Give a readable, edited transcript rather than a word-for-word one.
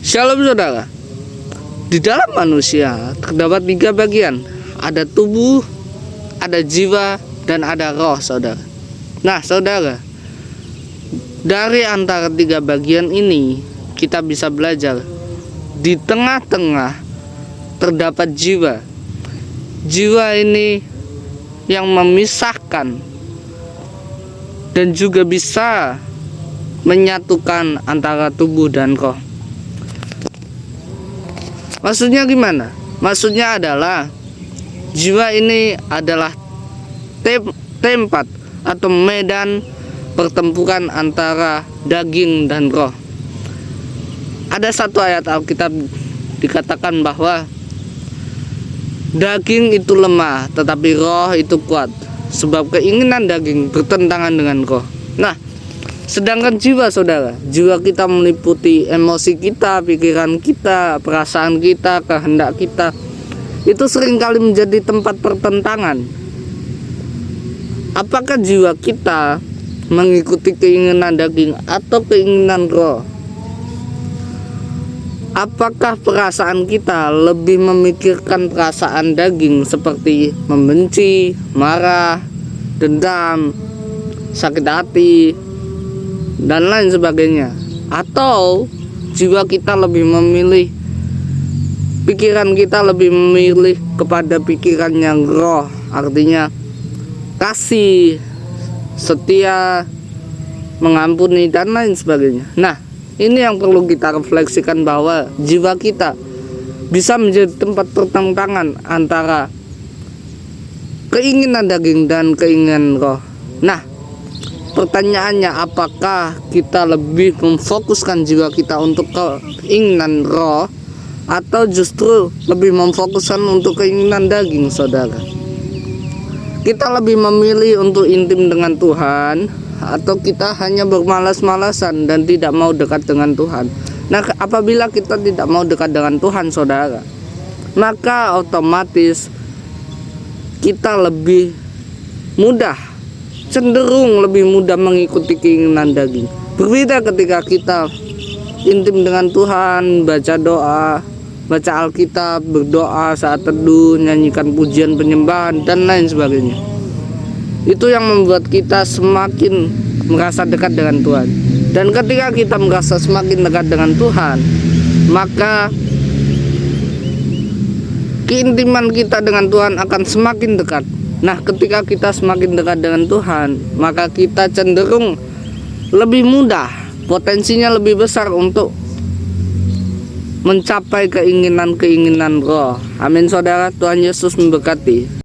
Shalom saudara. Di dalam manusia terdapat 3 bagian. Ada tubuh, ada jiwa, dan ada roh saudara. Nah saudara, dari antara 3 bagian ini kita bisa belajar. Di tengah-tengah terdapat jiwa. Jiwa ini yang memisahkan dan juga bisa menyatukan antara tubuh dan roh. Maksudnya gimana? Maksudnya adalah jiwa ini adalah tempat atau medan pertempuran antara daging dan roh. Ada satu ayat Alkitab dikatakan bahwa daging itu lemah, tetapi roh itu kuat. Sebab keinginan daging bertentangan dengan roh. Nah, sedangkan jiwa saudara, jiwa kita meliputi emosi kita, pikiran kita, perasaan kita, kehendak kita. Itu seringkali menjadi tempat pertentangan. Apakah jiwa kita mengikuti keinginan daging atau keinginan roh? Apakah perasaan kita lebih memikirkan perasaan daging seperti membenci, marah, dendam, sakit hati, dan lain sebagainya? Atau jiwa kita lebih memilih, pikiran kita lebih memilih kepada pikiran yang roh, artinya kasih, setia, mengampuni, dan lain sebagainya. Nah, ini yang perlu kita refleksikan, bahwa jiwa kita bisa menjadi tempat pertentangan antara keinginan daging dan keinginan roh. Nah, pertanyaannya, apakah kita lebih memfokuskan jiwa kita untuk keinginan roh atau justru lebih memfokuskan untuk keinginan daging saudara? Kita lebih memilih untuk intim dengan Tuhan atau kita hanya bermalas-malasan dan tidak mau dekat dengan Tuhan? Nah, apabila kita tidak mau dekat dengan Tuhan saudara, maka otomatis kita lebih mudah, cenderung lebih mudah mengikuti keinginan daging. Berbeda ketika kita intim dengan Tuhan, baca doa, baca Alkitab, berdoa saat teduh, nyanyikan pujian penyembahan, dan lain sebagainya. Itu yang membuat kita semakin merasa dekat dengan Tuhan. Dan ketika kita merasa semakin dekat dengan Tuhan, maka keintiman kita dengan Tuhan akan semakin dekat. Nah, ketika kita semakin dekat dengan Tuhan, maka kita cenderung lebih mudah, potensinya lebih besar untuk mencapai keinginan-keinginan roh. Amin saudara, Tuhan Yesus memberkati.